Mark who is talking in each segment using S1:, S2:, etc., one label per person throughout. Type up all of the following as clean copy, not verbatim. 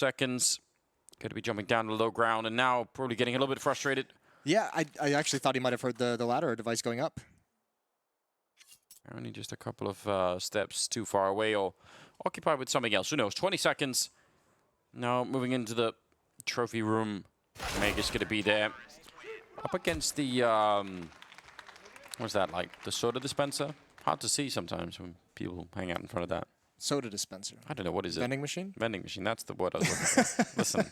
S1: seconds. Going to be jumping down to low ground, and now probably getting a little bit frustrated.
S2: Yeah, I actually thought he might have heard the ladder device going up.
S1: Only just a couple of steps too far away or occupied with something else. Who knows? 20 seconds. Now moving into the trophy room. Mega's going to be there. Up against the, what's that, like the soda dispenser? Hard to see sometimes when people hang out in front of that.
S2: Soda dispenser.
S1: I don't know, what is it?
S2: Vending machine?
S1: Vending machine, that's the word I was looking for. Listen,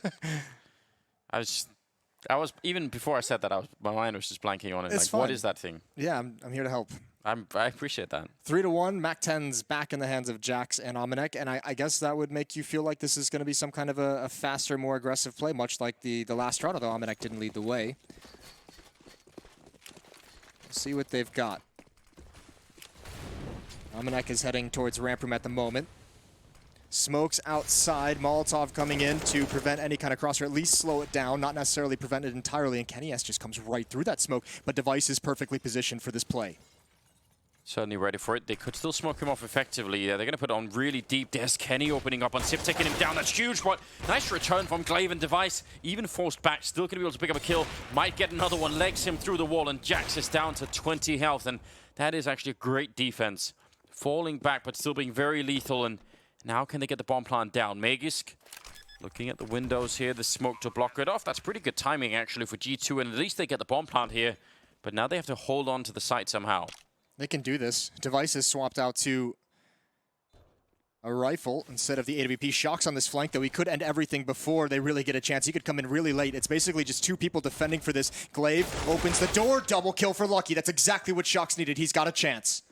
S1: I was, even before I said that, my mind was just blanking on it.
S2: It's
S1: like,
S2: fine.
S1: what is that thing?
S2: Yeah, I'm here to help.
S1: I appreciate that.
S2: 3-1, Mac 10's back in the hands of jackzz and amanek, and I guess that would make you feel like this is going to be some kind of a faster, more aggressive play, much like the last round, although amanek didn't lead the way. Let's see what they've got. amanek is heading towards ramp room at the moment. Smokes outside, Molotov coming in to prevent any kind of cross, or at least slow it down, not necessarily prevent it entirely, and Kenny S just comes right through that smoke, but Device is perfectly positioned for this play.
S1: Certainly ready for it. They could still smoke him off effectively. They're going to put it on really deep. There's Kenny opening up on Sip, taking him down. That's huge, but nice return from Glave and Device. Even forced back, still going to be able to pick up a kill. Might get another one, legs him through the wall, and jackzz is down to 20 health, and that is actually a great defense. Falling back, but still being very lethal, and now can they get the bomb plant down? magisk looking at the windows here, the smoke to block it off. That's pretty good timing, actually, for G2, and at least they get the bomb plant here, but now they have to hold on to the site somehow.
S2: They can do this. Device is swapped out to a rifle instead of the AWP. shox on this flank, though. He could end everything before they really get a chance. He could come in really late. It's basically just two people defending for this. Glave opens the door. Double kill for Lucky. That's exactly what shox needed. He's got a chance.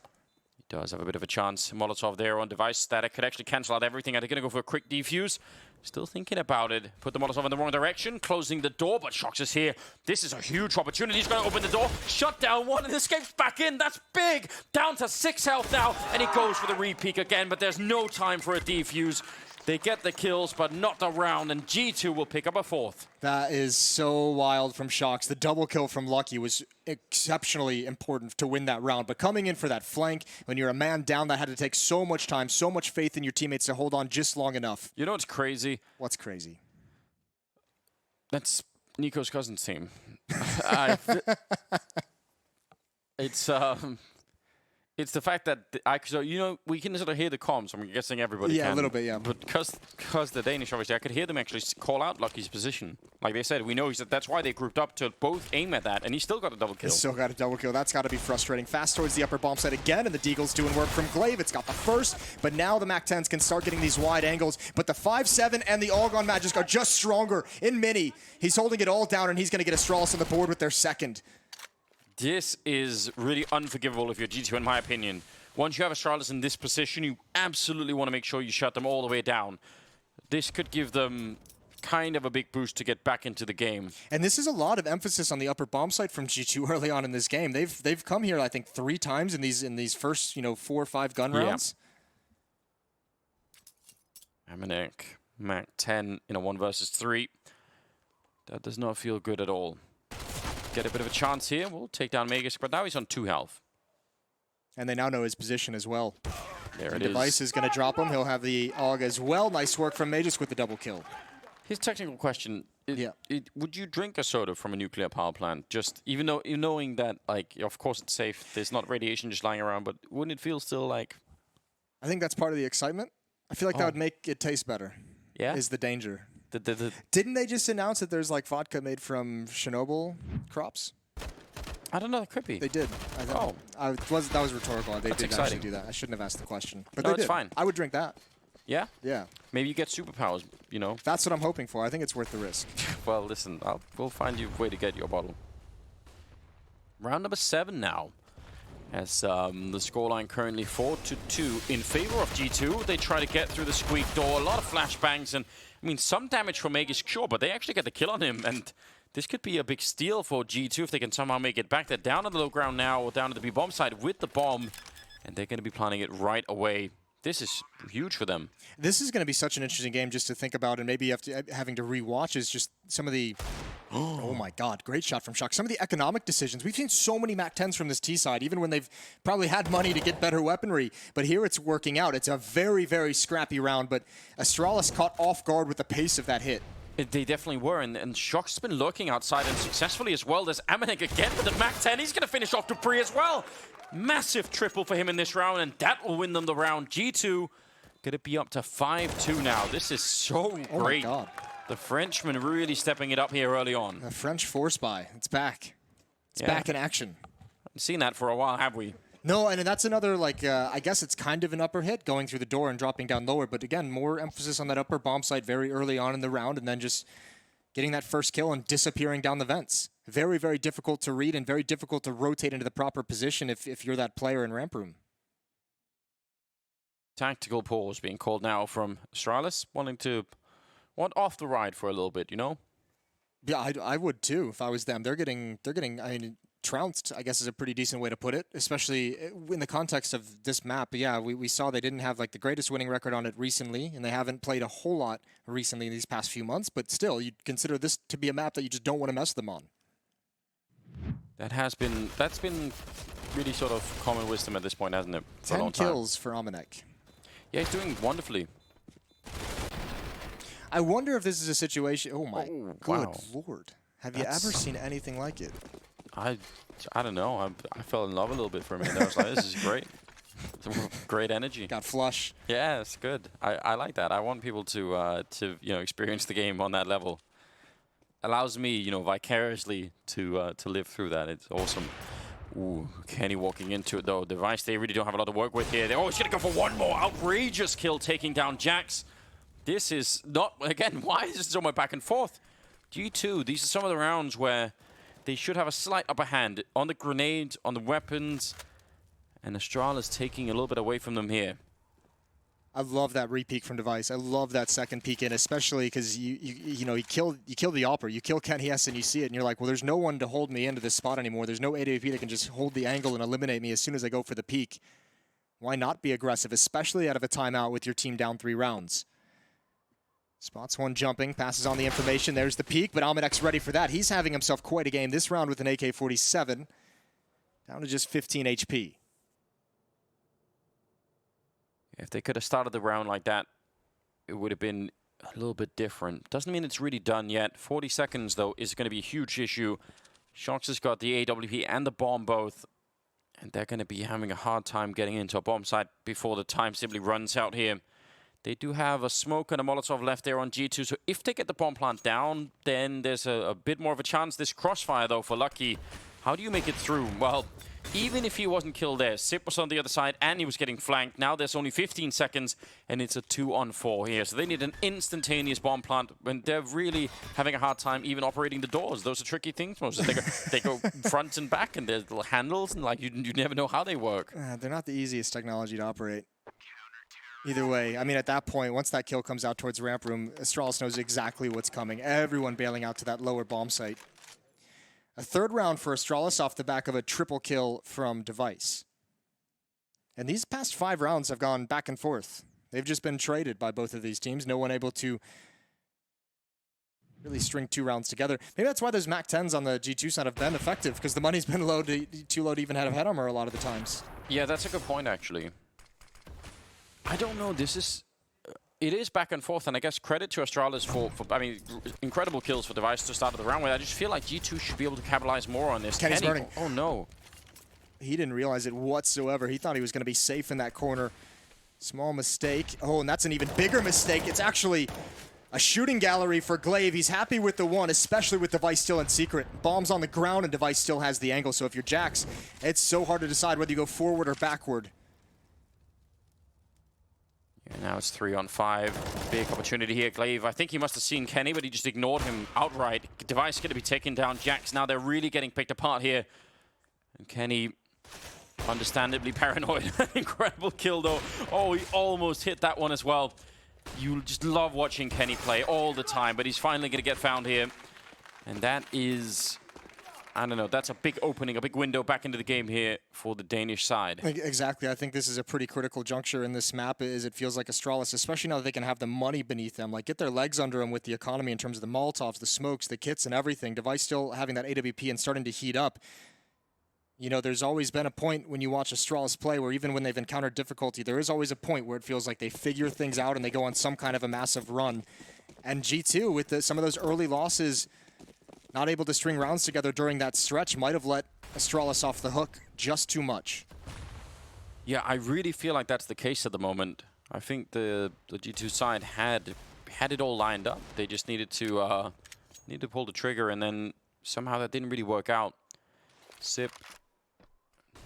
S1: He does have a bit of a chance. Molotov there on Device. Static could actually cancel out everything. They're going to go for a quick defuse. Still thinking about it. Put the Molotov in the wrong direction. Closing the door, but shox is here. This is a huge opportunity. He's going to open the door. Shut down one and escapes back in. That's big. Down to 6 health now. And he goes for the re-peek again, but there's no time for a defuse. They get the kills, but not the round, and G2 will pick up a 4th.
S2: That is so wild from shox. The double kill from Lucky was exceptionally important to win that round, but coming in for that flank, when you're a man down, that had to take so much time, so much faith in your teammates to hold on just long enough.
S1: You know what's crazy?
S2: What's crazy?
S1: That's Nico's cousin's team. It's the fact that, so, you know, we can sort of hear the comms. I'm guessing everybody can.
S2: Yeah, a little bit, yeah.
S1: But because the Danish, obviously, I could hear them actually call out Lucky's position. Like they said, we know that's why they grouped up to both aim at that, and he still got a double kill.
S2: He's still got a double kill. That's got to be frustrating. Fast towards the upper bomb site again, and the Deagle's doing work from Glave. It's got the first, but now the Mac 10s can start getting these wide angles. But the 5-7 and the All Gone magisk are just stronger. In mini, he's holding it all down, and he's going to get Astralis on the board with their second.
S1: This is really unforgivable if you're G2, in my opinion. Once you have Astralis in this position, you absolutely want to make sure you shut them all the way down. This could give them kind of a big boost to get back into the game.
S2: And this is a lot of emphasis on the upper bomb site from G2 early on in this game. They've come here, I think, 3 times in these first 4 or 5 gun rounds.
S1: amanek, Mac 10 in a 1 versus 3. That does not feel good at all. Get a bit of a chance here. We'll take down magisk, but now he's on 2 health.
S2: And they now know his position as well.
S1: There it
S2: Device is going to drop him. He'll have the AUG as well. Nice work from magisk with the double kill.
S1: His technical question,
S2: Yeah.
S1: Would you drink a soda from a nuclear power plant? Just even though knowing that, like, of course it's safe, there's not radiation just lying around, but wouldn't it feel still like...
S2: I think that's part of the excitement. I feel like that would make it taste better.
S1: Yeah?
S2: Is the danger.
S1: Didn't
S2: they just announce that there's like vodka made from Chernobyl crops?
S1: I don't know, it could be.
S2: They did. That was rhetorical. They did actually do that. I shouldn't have asked the question. But
S1: no,
S2: they
S1: it's
S2: did.
S1: fine.
S2: I would drink that.
S1: Yeah?
S2: Yeah.
S1: Maybe you get superpowers, you know?
S2: That's what I'm hoping for. I think it's worth the risk.
S1: Well, listen, we'll find you a way to get your bottle. Round number 7 now. As the scoreline currently 4-2 in favor of G2. They try to get through the squeak door. A lot of flashbangs and, I mean, some damage from magisk, sure, but they actually get the kill on him. And this could be a big steal for G2 if they can somehow make it back. They're down on the low ground now, or down at the B bomb side with the bomb. And they're going to be planting it right away. This is huge for them.
S2: This is going to be such an interesting game just to think about, and maybe having to rewatch is just some of the Oh my god, great shot from shox. Some of the economic decisions. We've seen so many MAC-10s from this T side, even when they've probably had money to get better weaponry. But here it's working out. It's a very, very scrappy round, but Astralis caught off guard with the pace of that hit.
S1: They definitely were, and shox has been lurking outside and successfully as well. There's amanek again with the MAC-10. He's going to finish off dupreeh as well. Massive triple for him in this round, and that will win them the round. G2 going to be up to 5-2 now. This is so great.
S2: Oh my god.
S1: The Frenchman really stepping it up here early on.
S2: The French force buy. It's back. It's back in action.
S1: Haven't seen that for a while, have we?
S2: No, and that's another, like, I guess it's kind of an upper hit going through the door and dropping down lower. But again, more emphasis on that upper bomb site very early on in the round, and then just getting that first kill and disappearing down the vents. Very, very difficult to read and very difficult to rotate into the proper position if you're that player in ramp room.
S1: Tactical pause being called now from Astralis, want off the ride for a little bit, you know?
S2: Yeah, I would too if I was them. They're getting. I mean, trounced, I guess is a pretty decent way to put it, especially in the context of this map. But yeah, we saw they didn't have like the greatest winning record on it recently, and they haven't played a whole lot recently in these past few months. But still, you'd consider this to be a map that you just don't want to mess them on. That's
S1: been really sort of common wisdom at this point, hasn't it? For
S2: 10
S1: a long time.
S2: kills for amanek.
S1: Yeah, he's doing wonderfully.
S2: I wonder if this is a situation. Oh my good
S1: wow.
S2: lord! Have you ever seen anything like it?
S1: I don't know. I fell in love a little bit for a minute. I was like, this is great. Great energy.
S2: Got flush.
S1: Yeah, it's good. I like that. I want people to experience the game on that level. Allows me, vicariously to live through that. It's awesome. Ooh, Kenny walking into it though. Device, they really don't have a lot to work with here. They're always gonna go for one more outrageous kill, taking down jackzz. This is not, again, why is this so much back and forth? G2, these are some of the rounds where they should have a slight upper hand on the grenades, on the weapons, and Astralis taking a little bit away from them here.
S2: I love that re-peek from Device. I love that second peek in, especially because you kill the Opera, you kill Ken Hies, and you see it, and you're like, well, there's no one to hold me into this spot anymore. There's no AWP that can just hold the angle and eliminate me as soon as I go for the peek. Why not be aggressive, especially out of a timeout with your team down 3 rounds? Spots one jumping, passes on the information. There's the peek, but amanek's ready for that. He's having himself quite a game this round with an AK-47, down to just 15 HP.
S1: If they could have started the round like that, it would have been a little bit different. Doesn't mean it's really done yet. 40 seconds, though, is going to be a huge issue. shox has got the AWP and the bomb both, and they're going to be having a hard time getting into a bomb site before the time simply runs out here. They do have a smoke and a Molotov left there on G2, so if they get the bomb plant down, then there's a bit more of a chance. This crossfire, though, for Lucky, how do you make it through? Well, even if he wasn't killed there, Sip was on the other side and he was getting flanked. Now there's only 15 seconds and it's a 2-on-4 here. So they need an instantaneous bomb plant when they're really having a hard time even operating the doors. Those are tricky things. Most of they go front and back and there's little handles and like you never know how they work.
S2: They're not the easiest technology to operate. Either way, I mean, at that point, once that kill comes out towards ramp room, Astralis knows exactly what's coming. Everyone bailing out to that lower bomb site. A third round for Astralis off the back of a triple kill from Device. And these past 5 rounds have gone back and forth. They've just been traded by both of these teams. No one able to really string 2 rounds together. Maybe that's why those MAC-10s on the G2 side have been effective, because the money's been too low to even have head armor a lot of the times.
S1: Yeah, that's a good point, actually. I don't know. It is back and forth, and I guess credit to Astralis for I mean, incredible kills for Device to start of the round with. I just feel like G2 should be able to capitalize more on this.
S2: Kenny's burning.
S1: Oh, no.
S2: He didn't realize it whatsoever. He thought he was going to be safe in that corner. Small mistake. Oh, and that's an even bigger mistake. It's actually a shooting gallery for glave. He's happy with the one, especially with Device still in secret. Bombs on the ground, and Device still has the angle. So if you're jackzz, it's so hard to decide whether you go forward or backward.
S1: And now it's 3-on-5. Big opportunity here. glave, I think he must have seen Kenny, but he just ignored him outright. Device going to be taking down jackzz. Now they're really getting picked apart here. And Kenny, understandably paranoid. Incredible kill, though. Oh, he almost hit that one as well. You just love watching Kenny play all the time, but he's finally going to get found here. And that is I don't know. That's a big opening, a big window back into the game here for the Danish side.
S2: Exactly. I think this is a pretty critical juncture in this map, as it feels like Astralis, especially now that they can have the money beneath them, like get their legs under them with the economy in terms of the Molotovs, the smokes, the kits, and everything. Device still having that AWP and starting to heat up. You know, there's always been a point when you watch Astralis play where even when they've encountered difficulty, there is always a point where it feels like they figure things out and they go on some kind of a massive run. And G2, with some of those early losses, not able to string rounds together during that stretch, might have let Astralis off the hook just too much.
S1: Yeah, I really feel like that's the case at the moment. I think the G2 side had it all lined up. They just needed to pull the trigger, and then somehow that didn't really work out. Sip,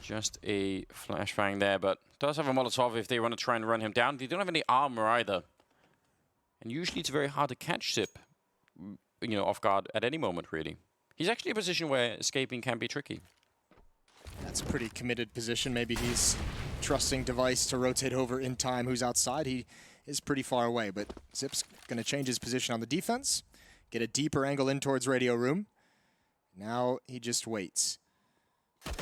S1: just a flashbang there, but does have a Molotov if they want to try and run him down. They don't have any armor either. And usually it's very hard to catch Sip, you know, off guard at any moment, really. He's actually in a position where escaping can be tricky.
S2: That's a pretty committed position. Maybe he's trusting Device to rotate over in time. Who's outside? He is pretty far away, but Zip's going to change his position on the defense, get a deeper angle in towards Radio Room. Now he just waits.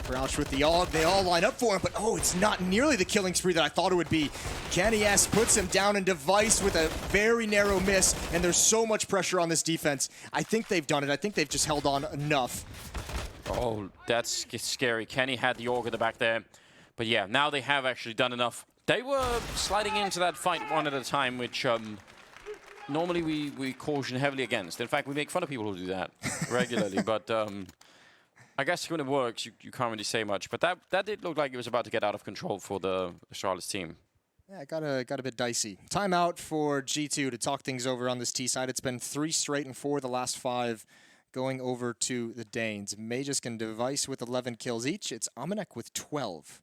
S2: Crouch with the AUG, they all line up for him, but oh, it's not nearly the killing spree that I thought it would be. Kenny S puts him down in Device with a very narrow miss, and there's so much pressure on this defense. I think they've done it. I think they've just held on enough.
S1: Oh, that's scary. Kenny had the AUG in the back there. But yeah, now they have actually done enough. They were sliding into that fight one at a time, which normally we caution heavily against. In fact, we make fun of people who do that regularly, but I guess when it works, you can't really say much. But that did look like it was about to get out of control for the Astralis team.
S2: Yeah, it got a bit dicey. Timeout for G2 to talk things over on this T side. It's been 3 straight and 4 the last 5 going over to the Danes. Magisk and Device with 11 kills each. It's Amanek with 12.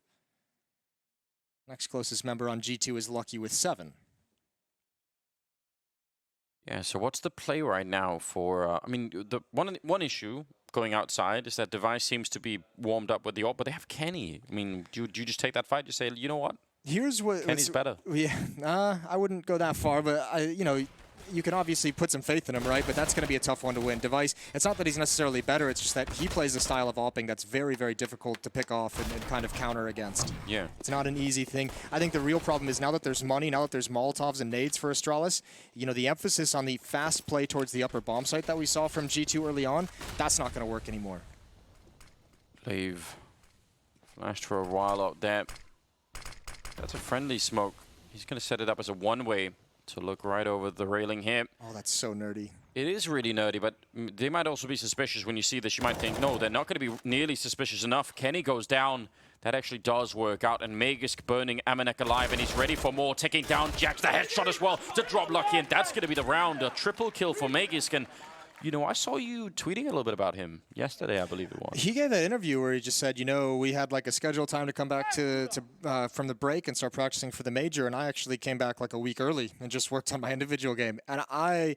S2: Next closest member on G2 is Lucky with 7.
S1: Yeah, so what's the play right now for... I mean, the one issue going outside is that Device seems to be warmed up with the AUG, but they have Kenny. I mean, do you just take that fight? You say, you know what?
S2: Here's what
S1: Kenny's better.
S2: Yeah, I wouldn't go that far, but you can obviously put some faith in him, right? But that's going to be a tough one to win. Device, it's not that he's necessarily better, it's just that he plays a style of AWPing that's very, very difficult to pick off and kind of counter against.
S1: Yeah.
S2: It's not an easy thing. I think the real problem is now that there's money, now that there's Molotovs and nades for Astralis, you know, the emphasis on the fast play towards the upper bomb site that we saw from G2 early on, that's not going to work anymore.
S1: They've flashed for a while out there. That's a friendly smoke. He's going to set it up as a one-way to look right over the railing here.
S2: Oh, that's so nerdy.
S1: It is really nerdy, but they might also be suspicious when you see this. You might think, no, they're not going to be nearly suspicious enough. Kenny goes down. That actually does work out. And Magisk burning Amanek alive, and he's ready for more. Taking down jackzz, the headshot as well to drop Lucky, and that's going to be the round. A triple kill for Magisk. And you know, I saw you tweeting a little bit about him yesterday, I believe it was.
S2: He gave an interview where he just said, you know, we had like a scheduled time to come back from the break and start practicing for the major, and I actually came back like a week early and just worked on my individual game. And I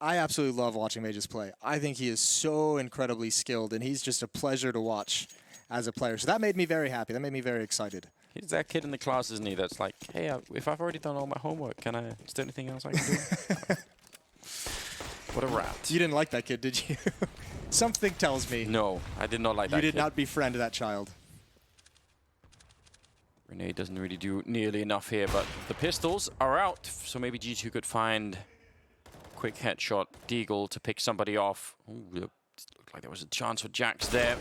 S2: absolutely love watching Magisk play. I think he is so incredibly skilled, and he's just a pleasure to watch as a player. So that made me very happy. That made me very excited.
S1: He's that kid in the class, isn't he? That's like, hey, if I've already done all my homework, is there anything else I can do? What a rat.
S2: You didn't like that kid, did you? Something tells me.
S1: No, I did not like that kid.
S2: You did not befriend that child.
S1: Renee doesn't really do nearly enough here, but the pistols are out, so maybe G2 could find quick headshot Deagle to pick somebody off. Ooh, looked like there was a chance for jackzz there.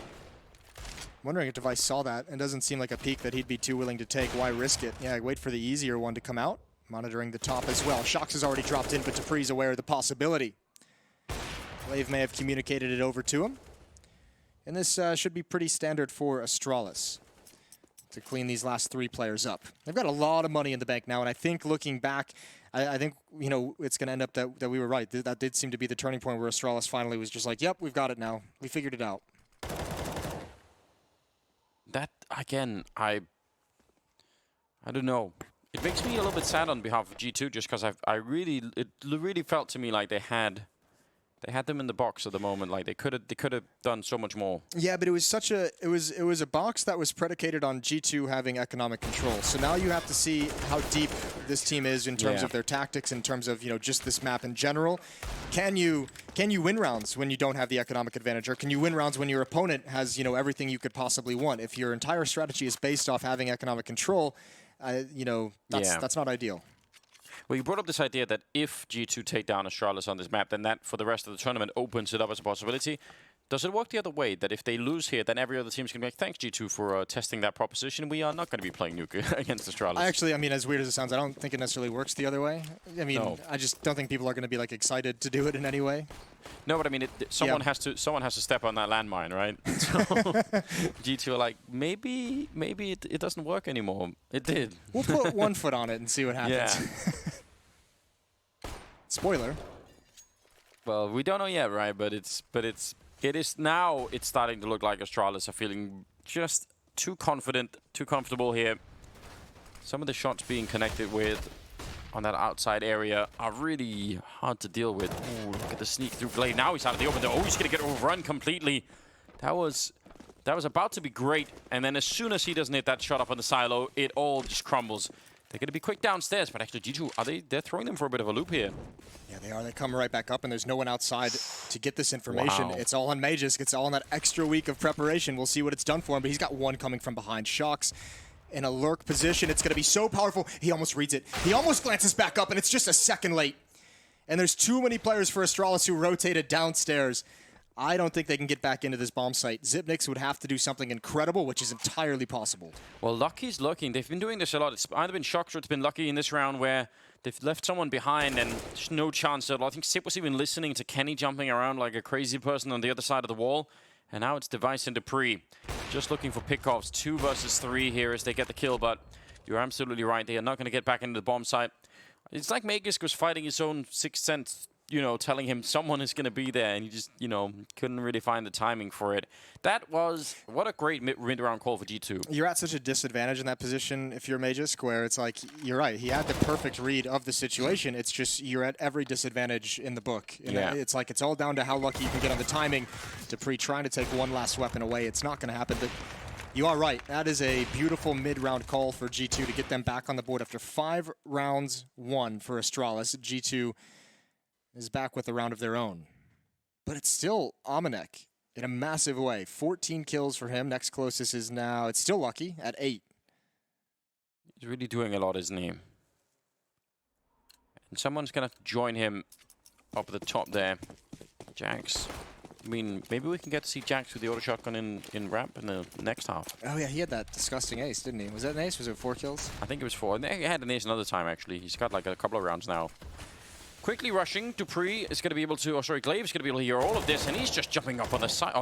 S2: Wondering if Device saw that, and doesn't seem like a peek that he'd be too willing to take. Why risk it? Yeah, wait for the easier one to come out. Monitoring the top as well. Shox has already dropped in, but dupreeh's aware of the possibility. Glave may have communicated it over to him. And this should be pretty standard for Astralis to clean these last 3 players up. They've got a lot of money in the bank now, and I think looking back, I think, you know, it's going to end up that we were right. That did seem to be the turning point where Astralis finally was just like, yep, we've got it now. We figured it out.
S1: That, again, I don't know. It makes me a little bit sad on behalf of G2 just because it really felt to me like they had They had them in the box at the moment. Like they could have done so much more.
S2: Yeah, but it was such a it was a box that was predicated on G2 having economic control. So now you have to see how deep this team is in terms of their tactics, in terms of just this map in general. Can you win rounds when you don't have the economic advantage, or can you win rounds when your opponent has everything you could possibly want? If your entire strategy is based off having economic control, that's not ideal.
S1: Well, you brought up this idea that if G2 take down Astralis on this map, then that for the rest of the tournament opens it up as a possibility. Does it work the other way, that if they lose here, then every other team's going to be like, thanks, G2, for testing that proposition. We are not going to be playing Nuke against Astralis.
S2: I mean, as weird as it sounds, I don't think it necessarily works the other way. I mean, no. I just don't think people are going to be like excited to do it in any way.
S1: No, but I mean, someone has to step on that landmine, right? So G2 are like, maybe it doesn't work anymore. It did.
S2: We'll put one foot on it and see what happens.
S1: Yeah.
S2: Spoiler.
S1: Well, we don't know yet, right? But it is now. It's starting to look like Astralis are feeling just too confident, too comfortable here. Some of the shots being connected with on that outside area are really hard to deal with. Ooh, look at the sneak through glave. Now he's out of the open door. Oh, he's going to get overrun completely. That was about to be great. And then as soon as he doesn't hit that shot up on the silo, it all just crumbles. They're going to be quick downstairs, but actually G2, they're throwing them for a bit of a loop here.
S2: Yeah, they are. They come right back up, and there's no one outside to get this information.
S1: Wow.
S2: It's all on magisk. It's all on that extra week of preparation. We'll see what it's done for him, but he's got one coming from behind. Shox in a lurk position. It's going to be so powerful. He almost reads it. He almost glances back up, and it's just a second late. And there's too many players for Astralis who rotated downstairs. I don't think they can get back into this bomb site. Xyp9x would have to do something incredible, which is entirely possible.
S1: Well, Lucky's lurking. They've been doing this a lot. It's either been shox or it's been Lucky in this round where they've left someone behind and there's no chance at all. I think Xyp was even listening to Kenny jumping around like a crazy person on the other side of the wall. And now it's Device and dupreeh. Just looking for pickoffs. 2 versus 3 here as they get the kill, but you're absolutely right. They are not going to get back into the bomb site. It's like magisk was fighting his own sixth sense, telling him someone is going to be there, and he just, couldn't really find the timing for it. What a great mid-round call for G2.
S2: You're at such a disadvantage in that position if you're magisk, where it's like, you're right, he had the perfect read of the situation. It's just you're at every disadvantage in the book.
S1: Yeah.
S2: It's like it's all down to how lucky you can get on the timing. dupreeh trying to take one last weapon away. It's not going to happen, but you are right. That is a beautiful mid-round call for G2 to get them back on the board after 5 rounds won for Astralis. G2 is back with a round of their own. But it's still amanek in a massive way. 14 kills for him. Next closest is now, it's still Lucky at 8.
S1: He's really doing a lot, isn't he? And someone's going to join him up at the top there. jackzz. I mean, maybe we can get to see jackzz with the auto shotgun in ramp in the next half.
S2: Oh yeah, he had that disgusting ace, didn't he? Was that an ace? Was it 4 kills?
S1: I think it was 4. He had an ace another time, actually. He's got like a couple of rounds now. Quickly rushing, dupreeh is going to be able to, glave is going to be able to hear all of this, and he's just jumping up on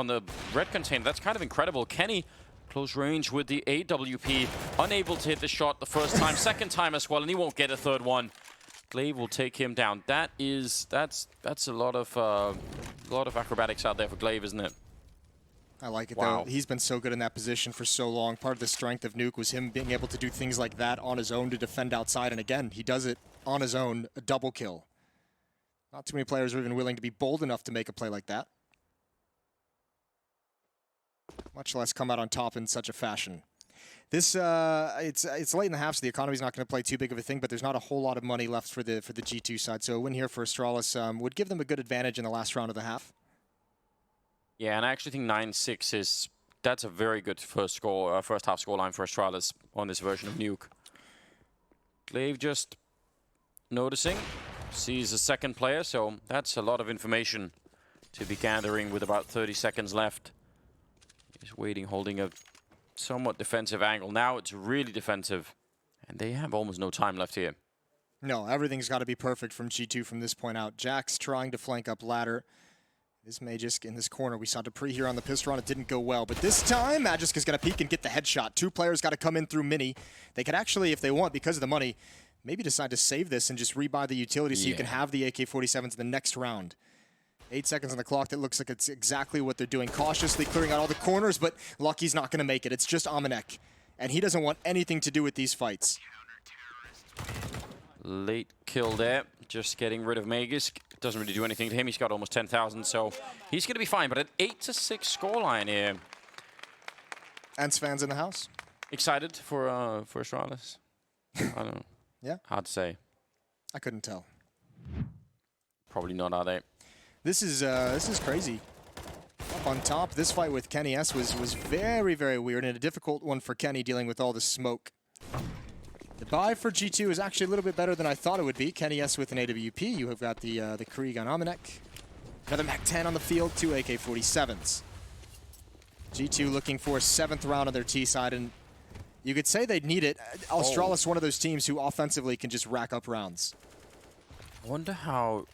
S1: the red container. That's kind of incredible. Kenny, close range with the AWP, unable to hit the shot the first time, second time as well, and he won't get a third one. Glave will take him down. That's a lot of acrobatics out there for Glave, isn't it?
S2: I like it, though. He's been so good in that position for so long. Part of the strength of Nuke was him being able to do things like that on his own to defend outside, and again, he does it on his own, a double kill. Not too many players are even willing to be bold enough to make a play like that. Much less come out on top in such a fashion. This it's late in the half, so the economy's not going to play too big of a thing, but there's not a whole lot of money left for the G2 side. So a win here for Astralis would give them a good advantage in the last round of the half.
S1: Yeah, and I actually think 9-6 that's a very good first half scoreline for Astralis on this version of Nuke. Glave just noticing. Sees a second player, so that's a lot of information to be gathering with about 30 seconds left. He's waiting, holding a somewhat defensive angle. Now it's really defensive, and they have almost no time left here.
S2: No, everything's got to be perfect from G2 from this point out. jackzz trying to flank up ladder. This magisk in this corner. We saw dupreeh here on the pistol run. It didn't go well, but this time magisk is going to peek and get the headshot. 2 players got to come in through mini. They could actually, if they want, because of the money, maybe decide to save this and just rebuy the utility so you can have the AK-47s in the next round. 8 seconds on the clock. That looks like it's exactly what they're doing. Cautiously clearing out all the corners, but Lucky's not going to make it. It's just amanek, and he doesn't want anything to do with these fights.
S1: Late kill there. just getting rid of magisk. Doesn't really do anything to him. He's got almost 10,000, so he's going to be fine. But an 8-6 scoreline here.
S2: Ants fans in the house?
S1: Excited for Astralis? I don't know.
S2: Yeah.
S1: Hard to say.
S2: I couldn't tell.
S1: Probably not, are they?
S2: This is crazy. Up on top, this fight with Kenny S was very, very weird and a difficult one for Kenny dealing with all the smoke. The buy for G2 is actually a little bit better than I thought it would be. Kenny S with an AWP. You have got the Krieg on amanek. Another MAC-10 on the field, 2 AK-47s. G2 looking for a 7th round on their T side, and you could say they'd need it. Astralis, one of those teams who offensively can just rack up rounds.
S1: I wonder how...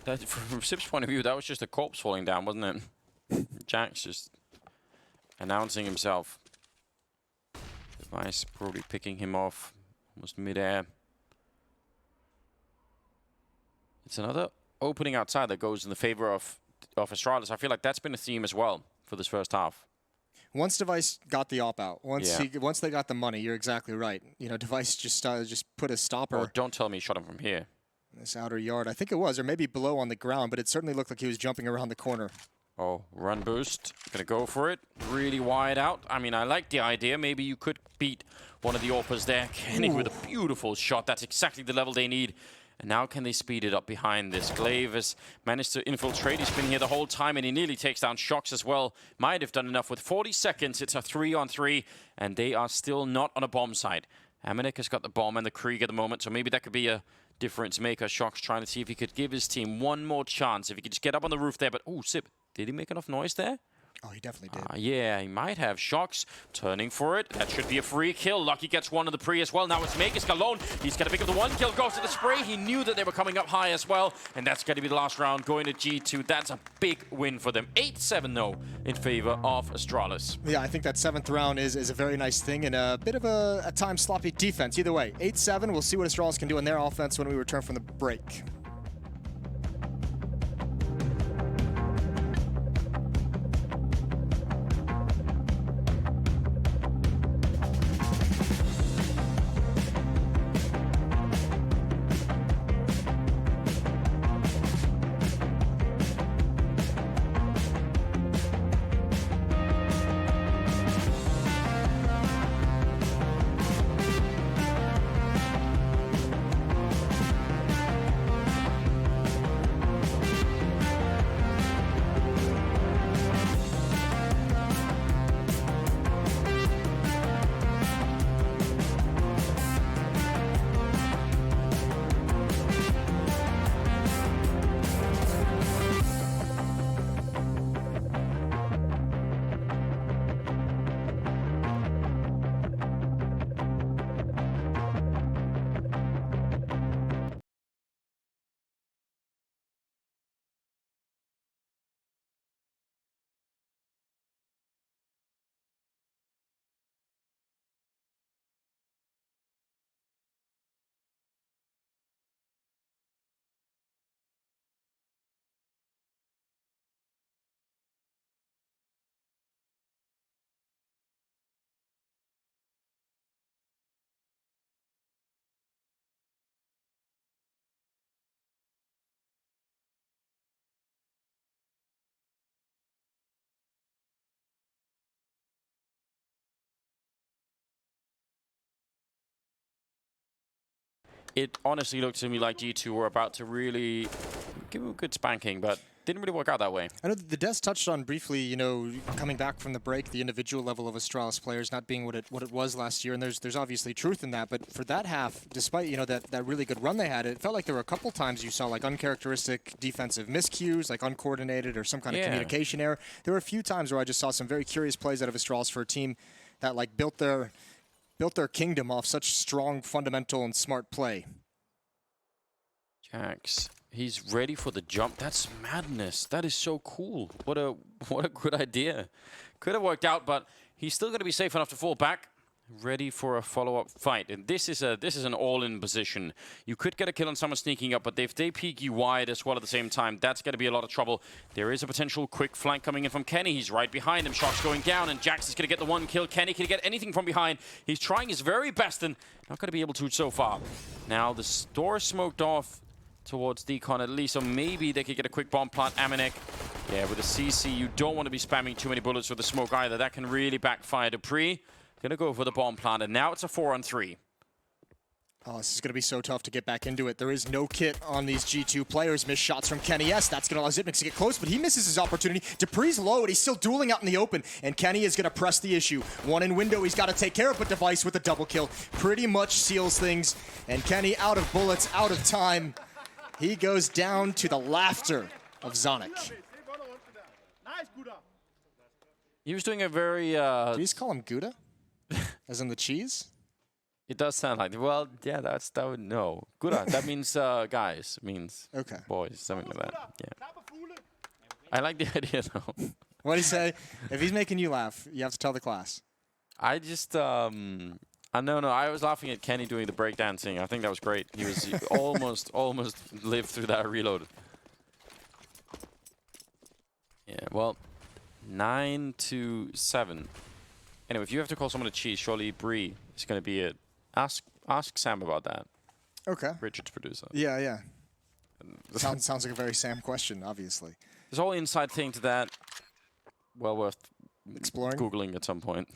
S1: That, from Sip's point of view, that was just a corpse falling down, wasn't it? jackzz just announcing himself. Device probably picking him off almost mid-air. It's another opening outside that goes in the favor of Astralis. I feel like that's been a theme as well for this first half.
S2: Once Device got the op-out, once they got the money, you're exactly right. You know, Device just put a stopper.
S1: Oh, don't tell me he shot him from here.
S2: This outer yard, I think it was, or maybe below on the ground, but it certainly looked like he was jumping around the corner.
S1: Oh, run boost. Gonna go for it. Really wide out. I mean, I like the idea. Maybe you could beat one of the AWPers there. Kenny with a beautiful shot. That's exactly the level they need. And now can they speed it up behind this? Glave has managed to infiltrate. He's been here the whole time, and he nearly takes down shox as well. Might have done enough. With 40 seconds, it's a 3-on-3, and they are still not on a bomb site. Amanek has got the bomb and the Krieg at the moment, so maybe that could be a difference maker. shox trying to see if he could give his team one more chance. If he could just get up on the roof there, but oh, Sip, did he make enough noise there?
S2: Oh, he definitely did.
S1: Yeah, he might have. shox turning for it. That should be a free kill. Lucky gets one of the pre as well. Now it's magisk alone. He's going to pick up the one kill. Goes to the spray. He knew that they were coming up high as well. And that's going to be the last round going to G2. That's a big win for them. 8-7, though, in favor of Astralis.
S2: Yeah, I think that 7th round is a very nice thing and a bit of a time sloppy defense. Either way, 8-7. We'll see what Astralis can do in their offense when we return from the break.
S1: It honestly looked to me like G2 were about to really give him a good spanking, but didn't really work out that way.
S2: I know the Des touched on briefly, you know, coming back from the break, the individual level of Astralis players not being what it was last year, and there's obviously truth in that. But for that half, despite that really good run they had, it felt like there were a couple times you saw like uncharacteristic defensive miscues, like uncoordinated or some kind of communication error. There were a few times where I just saw some very curious plays out of Astralis for a team that like built their kingdom off such strong, fundamental, and smart play.
S1: jackzz, he's ready for the jump. That's madness. That is so cool. What a good idea. Could have worked out, but he's still going to be safe enough to fall back. Ready for a follow-up fight. And this is an all-in position. You could get a kill on someone sneaking up, but if they peek you wide as well at the same time, that's going to be a lot of trouble. There is a potential quick flank coming in from Kenny. He's right behind him. shox going down, and jackzz is going to get the one kill. Kenny can get anything from behind. He's trying his very best and not going to be able to so far. Now the door is smoked off. towards Decon at least, or maybe they could get a quick bomb plant. Amanek, yeah, with a CC, you don't want to be spamming too many bullets with the smoke either. That can really backfire. dupreeh gonna go for the bomb plant, and now it's a 4-on-3.
S2: Oh, this is going to be so tough to get back into it. There is no kit on these G2 players. Missed shots from Kenny S. That's going to allow Xyp9x to get close, but he misses his opportunity. dupreeh's low, and he's still dueling out in the open, and Kenny is going to press the issue. One in window he's got to take care of, but Device with a double kill pretty much seals things, and Kenny out of bullets, out of time. He goes down to the laughter of Zonic.
S1: He was doing a very...
S2: Do you just call him Gouda? As in the cheese?
S1: It does sound like, well, yeah, that would, no. Gura, that means guys, means boys, something like that. Yeah. I like the idea, though.
S2: What do you say? If he's making you laugh, you have to tell the class.
S1: I just, no, I was laughing at Kenny doing the breakdancing. I think that was great. He was almost lived through that reload. Yeah, well, 9-7. Anyway, if you have to call someone a cheese, surely dupreeh is going to be it. Ask Sam about that.
S2: Okay.
S1: Richard's producer.
S2: Yeah, yeah. Sounds like a very Sam question, obviously.
S1: There's all inside thing to that. Well worth
S2: exploring.
S1: Googling at some point.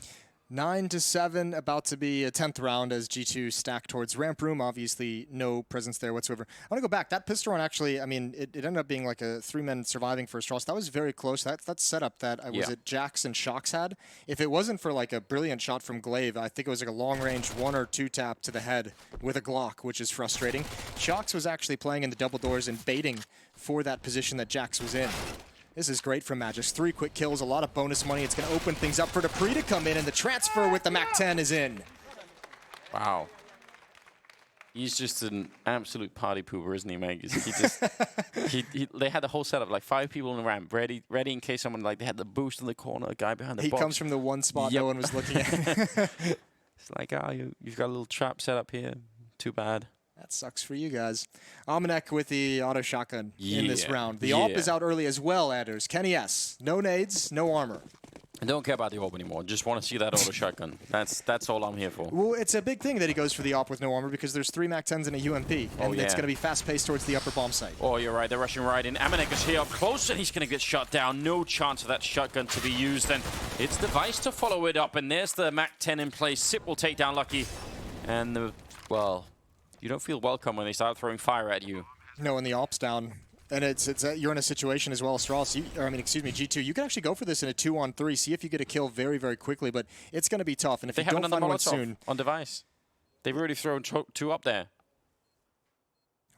S2: 9-7, about to be a 10th round as G2 stack towards ramp room. Obviously, no presence there whatsoever. I want to go back. That pistol run actually, I mean, it ended up being like a 3-man surviving for Astralis. That was very close. That setup that was it jackzz and shox had. If it wasn't for like a brilliant shot from glave, I think it was like a long-range 1 or 2 tap to the head with a Glock, which is frustrating. shox was actually playing in the double doors and baiting for that position that jackzz was in. This is great from magisk. 3 quick kills, a lot of bonus money. It's going to open things up for dupreeh to come in, and the transfer with the MAC-10 is in.
S1: Wow. He's just an absolute party pooper, isn't he, Meg? He just, they had the whole setup, like 5 people in the ramp, ready in case someone, like, they had the boost in the corner, a guy behind the box.
S2: He comes from the one spot no one was looking at.
S1: It's like, oh, you've got a little trap set up here. Too bad.
S2: That sucks for you guys. Amanek with the auto shotgun in this round. The AWP is out early as well, Adders. Kenny S. No nades, no armor.
S1: I don't care about the AWP anymore. Just want to see that auto shotgun. That's all I'm here for.
S2: Well, it's a big thing that he goes for the AWP with no armor because there's 3 MAC-10s and a UMP. And it's going to be fast-paced towards the upper bomb site.
S1: Oh, you're right. They're rushing right in. Amanek is here up close, and he's going to get shot down. No chance of that shotgun to be used. And it's Device to follow it up. And there's the MAC-10 in place. Xyp will take down Lucky. And, well... You don't feel welcome when they start throwing fire at you.
S2: No, when the AWP's down. And you're in a situation as well, Astralis, G2, you can actually go for this in a 2-on-3, see if you get a kill very, very quickly, but it's going to be tough. And if you don't find one soon...
S1: on Device. They've already thrown 2 up there.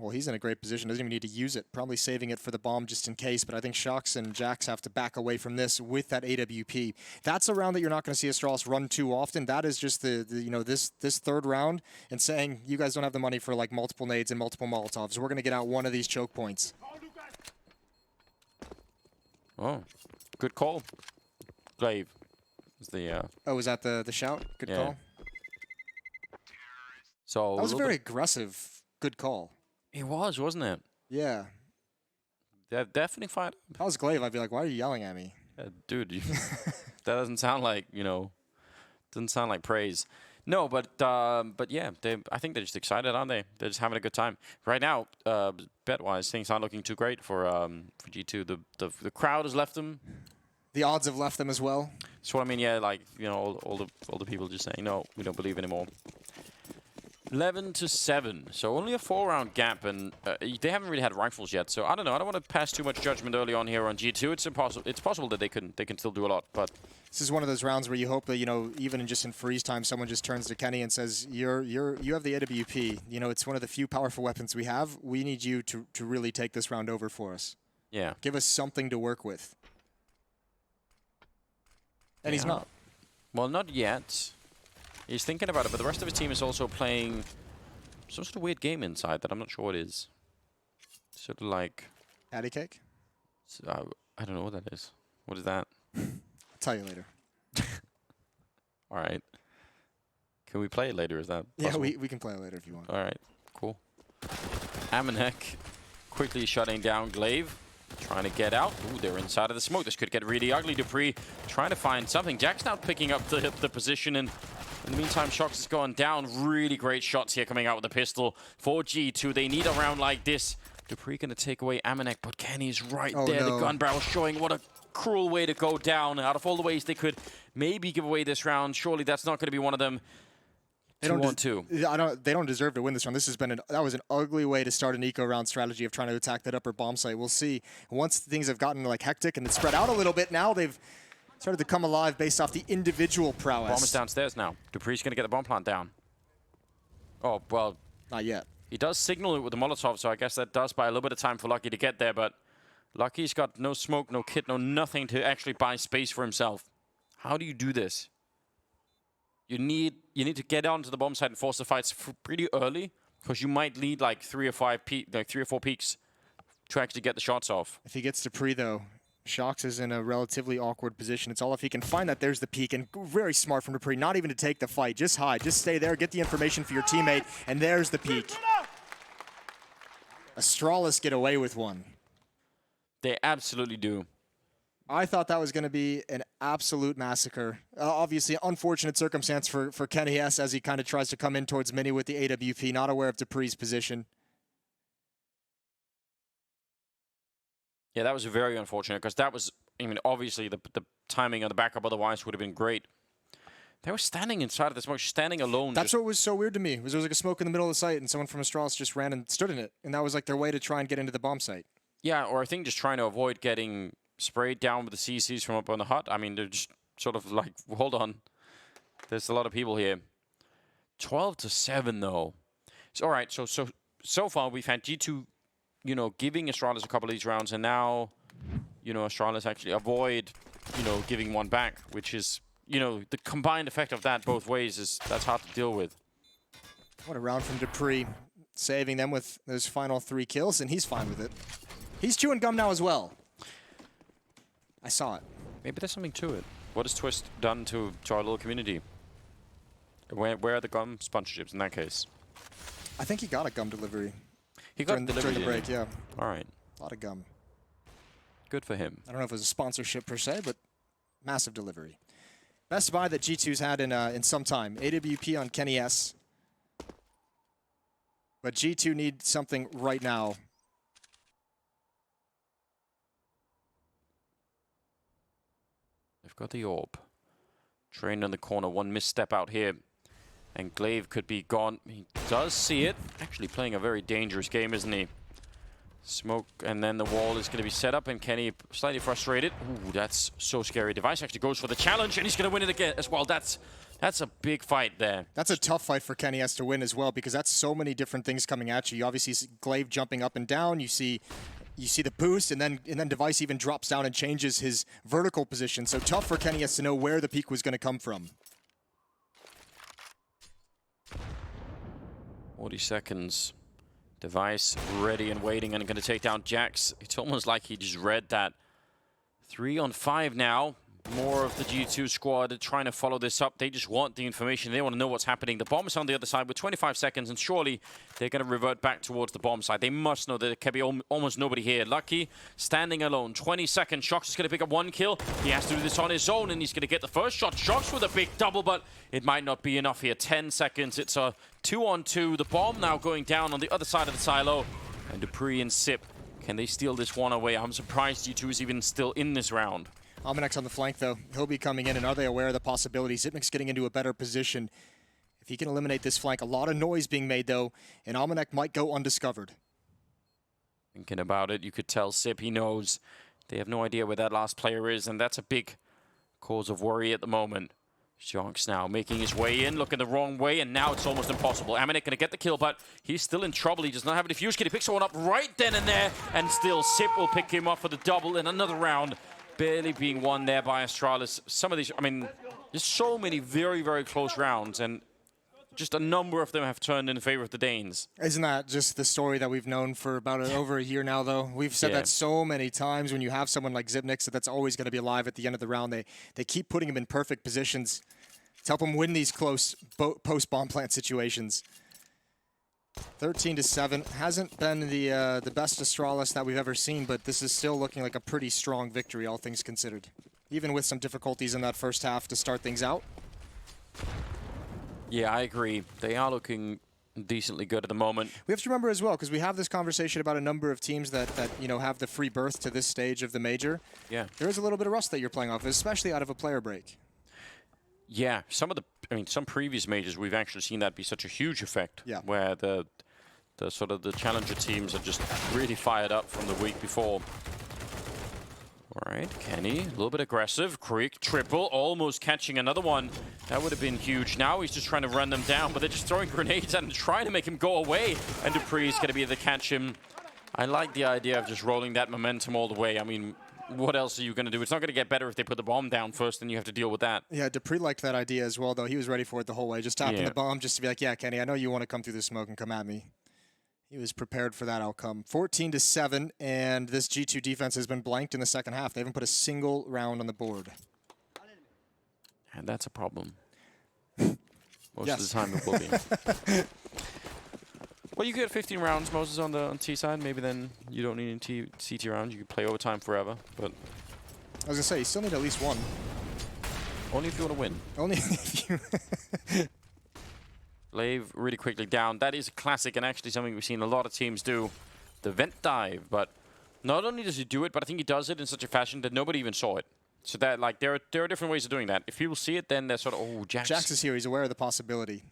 S2: Well, he's in a great position. Doesn't even need to use it. Probably saving it for the bomb just in case. But I think shox and jackzz have to back away from this with that AWP. That's a round that you're not going to see Astralis run too often. That is just this 3rd round and saying you guys don't have the money for like multiple nades and multiple Molotovs. We're going to get out one of these choke points.
S1: Oh, good call. Glave is the.
S2: Oh, was that the shout? Good call.
S1: So
S2: that was a very aggressive. Good call.
S1: It was, wasn't it?
S2: Yeah.
S1: That definitely fired.
S2: If I was Glave, I'd be like, why are you yelling at me?
S1: Dude, that doesn't sound like, doesn't sound like praise. No, but yeah, I think they're just excited, aren't they? They're just having a good time. Right now, bet-wise, things aren't looking too great for G2. The crowd has left them.
S2: The odds have left them as well.
S1: So I mean, yeah, like, all the people just saying, no, we don't believe anymore. 11-7, so only a 4-round gap, and they haven't really had rifles yet. So I don't know. I don't want to pass too much judgment early on here on G2. It's impossible. It's possible that they can still do a lot, but
S2: this is one of those rounds where you hope that even just in freeze time, someone just turns to Kenny and says, "You have the AWP. It's one of the few powerful weapons we have. We need you to really take this round over for us.
S1: Yeah,
S2: give us something to work with." And he's not.
S1: Well, not yet. He's thinking about it, but the rest of his team is also playing some sort of weird game inside that I'm not sure what it is. Sort of like...
S2: Patty cake?
S1: I don't know what that is. What is that?
S2: I'll tell you later.
S1: All right. Can we play it later? Is that possible?
S2: Yeah, we can play it later if you want.
S1: All right. Cool. Amanek quickly shutting down glave. Trying to get out. Ooh, they're inside of the smoke. This could get really ugly. dupreeh trying to find something. jackzz now picking up the position, and in the meantime, shox has gone down. Really great shots here coming out with the pistol for G2. They need a round like this dupreeh going to take away amanek, but Kenny's right
S2: Oh,
S1: there.
S2: no.
S1: The gun barrel showing what a cruel way to go down. Out of all the ways they could maybe give away this round, surely that's not going to be one of them.
S2: They don't deserve to win this round. This has been that was an ugly way to start an eco round strategy of trying to attack that upper bomb site. We'll see. Once things have gotten like hectic and it's spread out a little bit, now they've started to come alive based off the individual prowess.
S1: Bomb is downstairs now. dupreeh's going to get the bomb plant down. Oh, well.
S2: Not yet.
S1: He does signal it with the Molotov, so I guess that does buy a little bit of time for Lucky to get there, but Lucky's got no smoke, no kit, no nothing to actually buy space for himself. How do you do this? You need to get onto the bomb site and force the fights pretty early, because you might lead like 3 or 4 peaks to actually get the shots off.
S2: If he gets dupreeh though, shox is in a relatively awkward position. It's all if he can find that there's the peak, and very smart from dupreeh, not even to take the fight, just hide, just stay there, get the information for your teammate, and there's the peak. Astralis get away with one.
S1: They absolutely do.
S2: I thought that was going to be an absolute massacre. Obviously, unfortunate circumstance for Kenny S as he kind of tries to come in towards Mini with the AWP, not aware of dupreeh's position.
S1: Yeah, that was very unfortunate, because that was, I mean, obviously the timing on the backup otherwise would have been great. They were standing inside of the smoke, standing alone.
S2: That's what was so weird to me, was there was like a smoke in the middle of the site and someone from Astralis just ran and stood in it. And that was like their way to try and get into the bomb site. Yeah,
S1: or I think just trying to avoid getting sprayed down with the CCs from up on the hut. I mean, they're just sort of like, hold on. There's a lot of people here. 12-7, though. So, all right, so far we've had G2, you know, giving Astralis a couple of these rounds, and now, you know, Astralis actually avoid, you know, giving one back, which is, you know, the combined effect of that both ways that's hard to deal with.
S2: What a round from dupreeh, saving them with those final 3 kills, and he's fine with it. He's chewing gum now as well. I saw it.
S1: Maybe there's something to it. What has Twist done to our little community? Where are the gum sponsorships in that case?
S2: I think he got a gum delivery.
S1: He got delivery
S2: during the break, yeah.
S1: All right.
S2: A lot of gum.
S1: Good for him.
S2: I don't know if it was a sponsorship per se, but massive delivery. Best buy that G2's had in some time. AWP on Kenny S. But G2 need something right now.
S1: They've got the orb. Trained in the corner. One misstep out here. And Glave could be gone. He does see it. Actually playing a very dangerous game, isn't he? Smoke, and then the wall is going to be set up, and Kenny slightly frustrated. Ooh, that's so scary. Device actually goes for the challenge, and he's going to win it again as well. That's a big fight there.
S2: That's a tough fight for Kenny S to win as well, because that's so many different things coming at you. You obviously see Glave jumping up and down. You see the boost, and then Device even drops down and changes his vertical position. So tough for Kenny S to know where the peak was going to come from.
S1: 40 seconds. Device ready and waiting, and going to take down jackzz. It's almost like he just read that. 3 on 5 now. More of the G2 squad trying to follow this up. They just want the information. They want to know what's happening. The bomb is on the other side with 25 seconds, and surely they're going to revert back towards the bomb side. They must know that there can be almost nobody here. Lucky standing alone. 20 seconds. shox is going to pick up 1 kill. He has to do this on his own, and he's going to get the first shot. shox with a big double, but it might not be enough here. 10 seconds. It's a 2-on-2. The bomb now going down on the other side of the silo. And dupreeh and Sip, can they steal this one away? I'm surprised G2 is even still in this round.
S2: Amanek's on the flank, though. He'll be coming in, and are they aware of the possibilities? Zipnik's getting into a better position. If he can eliminate this flank, a lot of noise being made, though, and Amanek might go undiscovered.
S1: Thinking about it, you could tell Sip, he knows. They have no idea where that last player is, and that's a big cause of worry at the moment. shox now making his way in, looking the wrong way, and now it's almost impossible. Amanek going to get the kill, but he's still in trouble. He does not have a defuse kit. He picks one up right then and there, and still Sip will pick him up for the double in another round. Barely being won there by Astralis. Some of these, I mean, there's so many very, very close rounds, and just a number of them have turned in favor of the Danes.
S2: Isn't that just the story that we've known for about over a year now, though? We've said that so many times. When you have someone like Zipnik, that's always going to be alive at the end of the round. They keep putting him in perfect positions to help him win these close post-bomb plant situations. 13-7 hasn't been the best Astralis that we've ever seen, but this is still looking like a pretty strong victory, all things considered. Even with some difficulties in that first half to start things out.
S1: Yeah, I agree. They are looking decently good at the moment.
S2: We have to remember as well, because we have this conversation about a number of teams that you know, have the free berth to this stage of the major.
S1: Yeah.
S2: There is a little bit of rust that you're playing off, especially out of a player break.
S1: Yeah, some previous majors, we've actually seen that be such a huge effect.
S2: Yeah.
S1: Where the sort of the challenger teams are just really fired up from the week before. All right, Kenny, a little bit aggressive. Creek, triple, almost catching another one. That would have been huge. Now he's just trying to run them down, but they're just throwing grenades at him, trying to make him go away. And dupreeh's going to be able to catch him. I like the idea of just rolling that momentum all the way. I mean, what else are you going to do? It's not going to get better if they put the bomb down first, and you have to deal with that.
S2: Yeah, dupreeh liked that idea as well, though. He was ready for it the whole way, just tapping the bomb just to be like, yeah, Kenny, I know you want to come through the smoke and come at me. He was prepared for that outcome. 14-7, and this G2 defense has been blanked in the second half. They haven't put a single round on the board.
S1: And that's a problem. Most of the time it will be. Well, you get 15 rounds, Moses, on T side. Maybe then you don't need any CT rounds. You can play overtime forever. But
S2: I was going to say, you still need at least one.
S1: Only if you want to win.
S2: Only if you...
S1: Glave really quickly down. That is a classic and actually something we've seen a lot of teams do. The vent dive, but not only does he do it, but I think he does it in such a fashion that nobody even saw it. So that, like, there are different ways of doing that. If people see it, then they're sort of, oh, jackzz
S2: is here. He's aware of the possibility.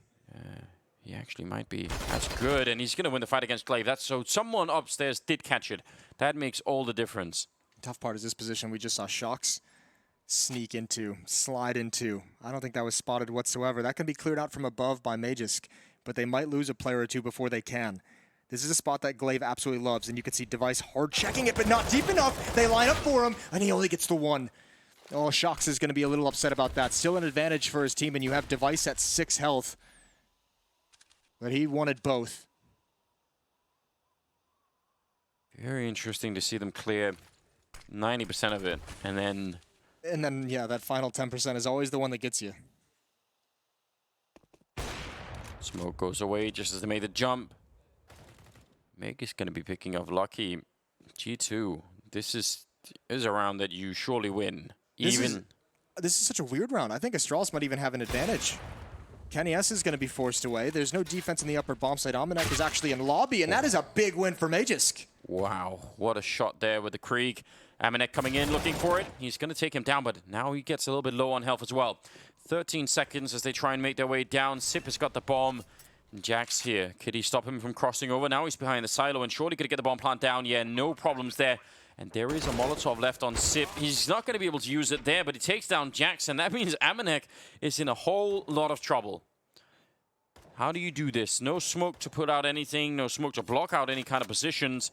S1: He actually might be. That's good, and he's going to win the fight against Glave. That's so someone upstairs did catch it. That makes all the difference.
S2: Tough part is this position we just saw shox sneak into, slide into. I don't think that was spotted whatsoever. That can be cleared out from above by magisk, but they might lose a player or two before they can. This is a spot that Glave absolutely loves, and you can see Device hard checking it, but not deep enough. They line up for him, and he only gets the one. Oh, shox is going to be a little upset about that. Still an advantage for his team, and you have Device at 6 health. But he wanted both.
S1: Very interesting to see them clear 90% of it, and then...
S2: yeah, that final 10% is always the one that gets you.
S1: Smoke goes away just as they made the jump. Meg is going to be picking up Lucky. G2, this is a round that you surely win.
S2: This is such a weird round. I think Astralis might even have an advantage. Kenny S is going to be forced away. There's no defense in the upper bomb site. Amanek is actually in lobby, and that is a big win for magisk.
S1: Wow, what a shot there with the Krieg. Amanek coming in, looking for it. He's going to take him down, but now he gets a little bit low on health as well. 13 seconds as they try and make their way down. Sip has got the bomb. jackzz here. Could he stop him from crossing over? Now he's behind the silo and surely could get the bomb plant down. Yeah, no problems there. And there is a Molotov left on Sip. He's not going to be able to use it there, but he takes down jackzz, and that means amanek is in a whole lot of trouble. How do you do this? No smoke to put out anything, no smoke to block out any kind of positions,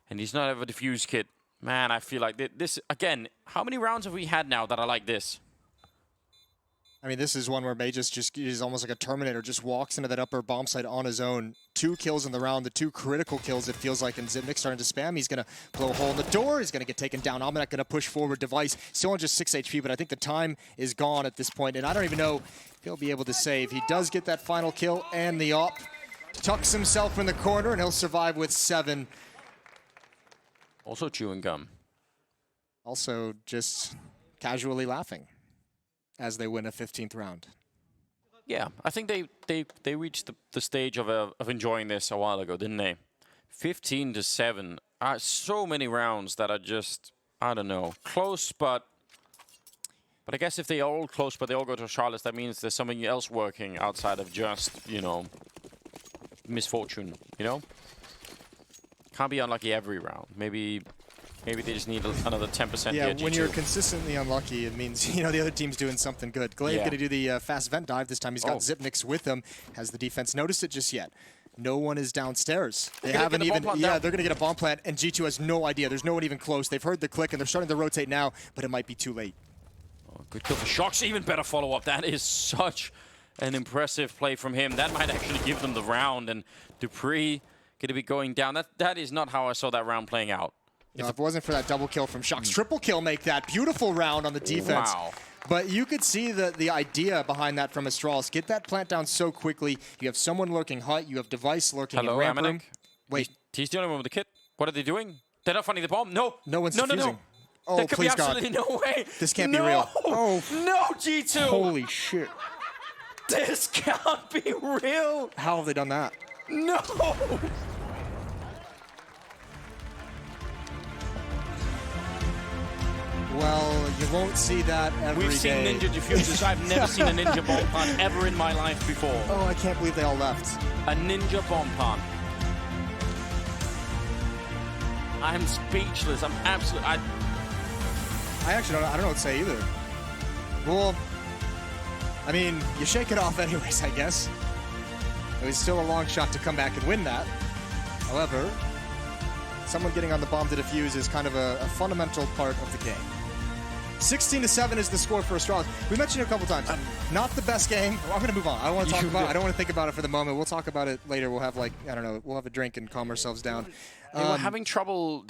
S1: and he's not have a defuse kit. Man, I feel like this, again, how many rounds have we had now that are like this?
S2: I mean, this is one where magisk just is almost like a Terminator, just walks into that upper bomb site on his own. 2 kills in the round, the 2 critical kills it feels like, and Zipnik starting to spam. He's going to blow a hole in the door. He's going to get taken down. amanek going to push forward. Device still on just 6 HP, but I think the time is gone at this point, and I don't even know if he'll be able to save. He does get that final kill, and the op tucks himself in the corner, and he'll survive with 7.
S1: Also chewing gum.
S2: Also just casually laughing as they win a 15th round.
S1: Yeah, I think they reached the stage of enjoying this a while ago, didn't they? 15-7. So many rounds that are just, I don't know, close, but I guess if they are all close, but they all go to Astralis, that means there's something else working outside of just, you know, misfortune, you know? Can't be unlucky every round. Maybe they just need another 10%
S2: Yeah,
S1: here,
S2: when you're consistently unlucky, it means, you know, the other team's doing something good. Glave going to do the fast vent dive. This time he's got Zipniks with him. Has the defense noticed it just yet? No one is downstairs. They haven't even, they're going to get a bomb plant, and G2 has no idea. There's no one even close. They've heard the click, and they're starting to rotate now, but it might be too late.
S1: Oh, good kill for shox. Even better follow-up. That is such an impressive play from him. That might actually give them the round, and dupreeh going to be going down. That is not how I saw that round playing out.
S2: No, if it wasn't for that double kill from shox, triple kill make that beautiful round on the defense.
S1: Wow.
S2: But you could see the idea behind that from Astralis. Get that plant down so quickly. You have someone lurking hut. You have Device lurking in ramp room.
S1: Wait. He's the only one with the kit. What are they doing? They're not finding the bomb? No.
S2: No one's defusing.
S1: No.
S2: Oh,
S1: there could be
S2: please
S1: absolutely
S2: God.
S1: no way.
S2: This can't be real.
S1: Oh. No, G2.
S2: Holy shit.
S1: This can't be real.
S2: How have they done that?
S1: No!
S2: Well, you won't see that every day.
S1: We've seen ninja diffusers. I've never seen a ninja bomb plant ever in my life before.
S2: Oh, I can't believe they all left.
S1: A ninja bomb plant. I'm speechless. I'm absolutely...
S2: I actually don't know what to say either. Well, I mean, you shake it off anyways, I guess. It was still a long shot to come back and win that. However, someone getting on the bomb to defuse is kind of a fundamental part of the game. 16-7 is the score for Astralis. We mentioned it a couple times. Not the best game. I'm going to move on. I don't want to talk about it. I don't want to think about it for the moment. We'll talk about it later. We'll have, like, I don't know, we'll have a drink and calm ourselves down.
S1: They were having trouble